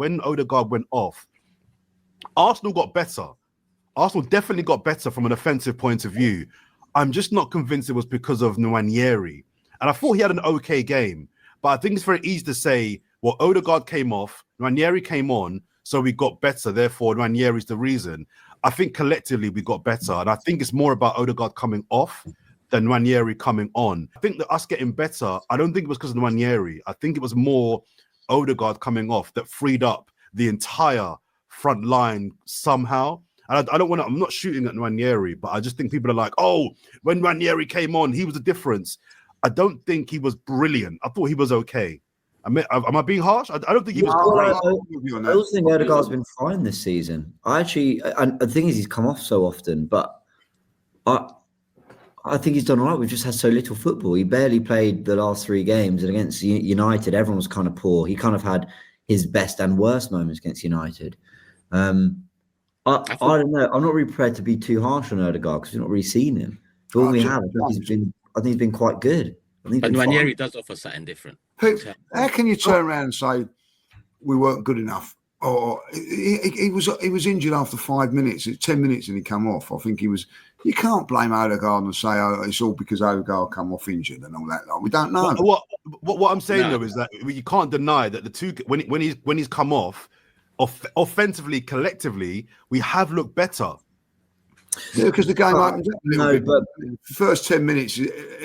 when Odegaard went off, Arsenal got better. Arsenal definitely got better from an offensive point of view. I'm just not convinced it was because of Nwaneri. And I thought he had an okay game. But I think it's very easy to say, well, Odegaard came off, Nwaneri came on, so we got better. Therefore, Nwaneri's the reason. I think collectively we got better. And I think it's more about Odegaard coming off than Nwaneri coming on. I think that us getting better, I don't think it was because of Nwaneri. I think it was more Odegaard coming off that freed up the entire front line somehow. And I don't want to, I'm not shooting at Nwaneri, but I just think people are like, oh, when Nwaneri came on, he was the difference. I don't think he was brilliant. I thought he was okay. Am I being harsh? I don't think he was great. I also think Odegaard's been fine this season. And the thing is, he's come off so often, but I think he's done all right. We've just had so little football. He barely played the last 3 games, and against United, everyone was kind of poor. He kind of had his best and worst moments against United. I don't know. I'm not really prepared to be too harsh on Odegaard because we've not really seen him. But when we have, I think he's been quite good. But Nwaneri does offer something different. How can you turn around and say we weren't good enough? Or he was injured after 5 minutes, 10 minutes, and he come off. I think he was. You can't blame Odegaard and say, oh, it's all because Odegaard come off injured and all that. Like, we don't know. What I'm saying though is that you can't deny that the two when he's come off, offensively, collectively, we have looked better. Yeah, because the game opens up a little bit. But the first 10 minutes,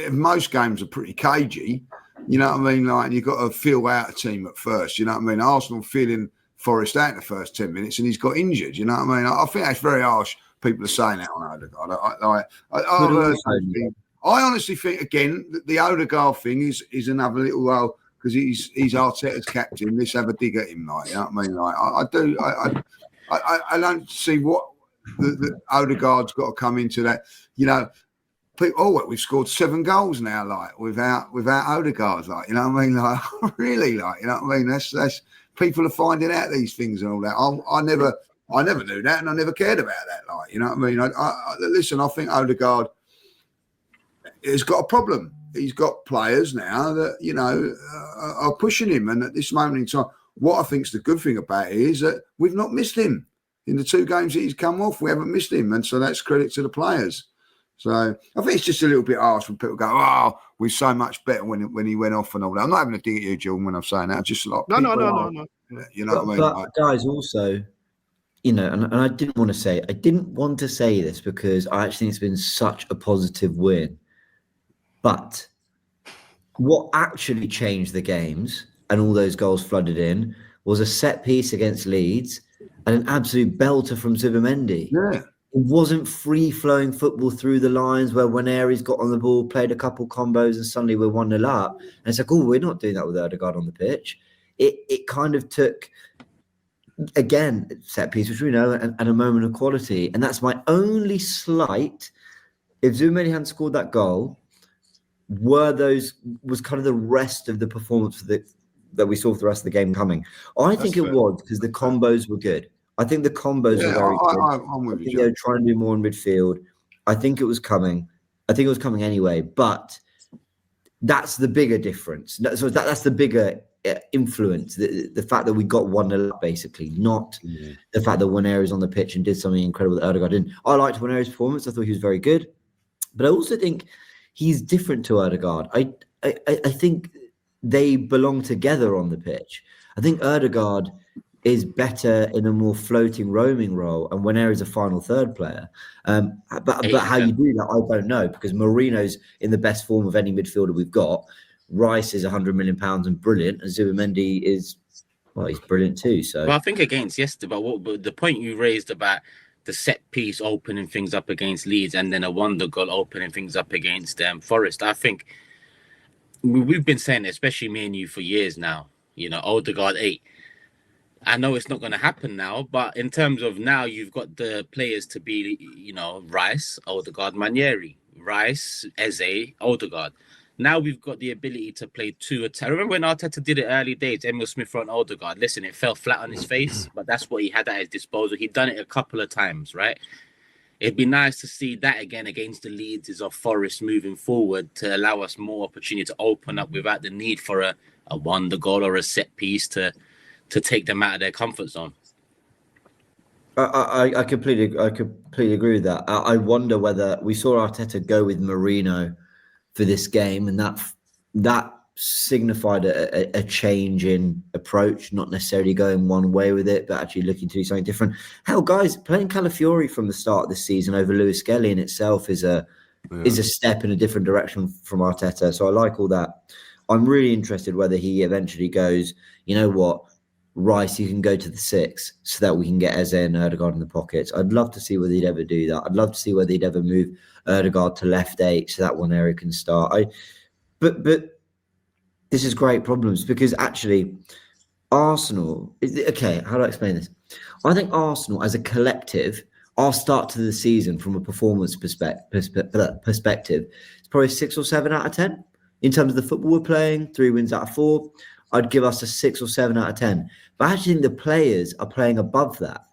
most games are pretty cagey. You know what I mean? Like, you've got to feel out a team at first. You know what I mean? Arsenal feeling Forest out in the first 10 minutes and he's got injured. You know what I mean? I think that's very harsh. People are saying that on Odegaard. I honestly think, again, that the Odegaard thing is another little role because he's Arteta's captain. Let's have a dig at him, like, you know what I mean? Like, I don't see what the Odegaard's got to come into that. You know, people, we've scored 7 goals now, like without Odegaard, like, you know what I mean? Like, really, like, you know what I mean? That's people are finding out these things and all that. I never knew that, and I never cared about that. Like, you know what I mean? Listen, I think Odegaard has got a problem. He's got players now that, you know, are pushing him. And at this moment in time, what I think is the good thing about it is that we've not missed him. In the 2 games that he's come off, we haven't missed him. And so that's credit to the players. So I think it's just a little bit harsh when people go, oh, we're so much better when he went off and all that. I'm not having a dig at you, Jordan, when I'm saying that. Just like no. You know what I mean? But guys, also, you know, and I didn't want to say this because I actually think it's been such a positive win. But what actually changed the games and all those goals flooded in was a set piece against Leeds and an absolute belter from Zubimendi. Yeah. It wasn't free-flowing football through the lines where Nwaneri's got on the ball, played a couple combos, and suddenly we're 1-0 up. And it's like, oh, we're not doing that with Odegaard on the pitch. It kind of took, again, set piece, which we know, and a moment of quality. And that's my only slight. If Zubimendi hadn't scored that goal, was kind of the rest of the performance that we saw for the rest of the game coming. I think it was because the combos were good. I think the combos were very good. I'm with you. They were trying to do more in midfield. I think it was coming. I think it was coming anyway, but that's the bigger difference. So that's the bigger influence. The fact that we got 1-0 up, basically, not the fact that Nwaneri's on the pitch and did something incredible that Odegaard didn't. I liked Nwaneri's performance. I thought he was very good. But I also think he's different to Odegaard. I think they belong together on the pitch. I think Odegaard is better in a more floating, roaming role, and Nwaneri's a final third player. But how you do that, I don't know, because Moreno's in the best form of any midfielder we've got. Rice is £100 million and brilliant, and Zubimendi is, well, he's brilliant too. So, well, I think against yesterday, but the point you raised about the set piece opening things up against Leeds and then a wonder goal opening things up against Forest, I think we've been saying, especially me and you, for years now. You know, Odegaard 8. I know it's not going to happen now, but in terms of now, you've got the players to be, you know, Rice, Odegaard, Nwaneri, Rice, Eze, Odegaard. Now we've got the ability to play 2 attacks. Remember when Arteta did it early days, Emil Smith on Odegaard? Listen, it fell flat on his face, but that's what he had at his disposal. He'd done it a couple of times, right? It'd be nice to see that again against the Leeds of Forest moving forward to allow us more opportunity to open up without the need for a wonder goal or a set piece to to take them out of their comfort zone. I completely agree with that. I wonder whether we saw Arteta go with Mourinho for this game, and that signified a change in approach, not necessarily going one way with it, but actually looking to do something different. Hell, guys, playing Calafiori from the start of this season over Lewis Skelly in itself is a step in a different direction from Arteta. So I like all that. I'm really interested whether he eventually goes, you know what, Rice, you can go to the 6 so that we can get Eze and Odegaard in the pockets. I'd love to see whether he'd ever do that. I'd love to see whether he'd ever move Odegaard to left 8 so that one area can start. But this is great problems, because actually Arsenal, okay, how do I explain this? I think Arsenal as a collective, our start to the season from a performance perspective, it's probably 6 or 7 out of 10. In terms of the football we're playing, 3 wins out of 4, I'd give us a 6 or 7 out of 10. But I actually think the players are playing above that.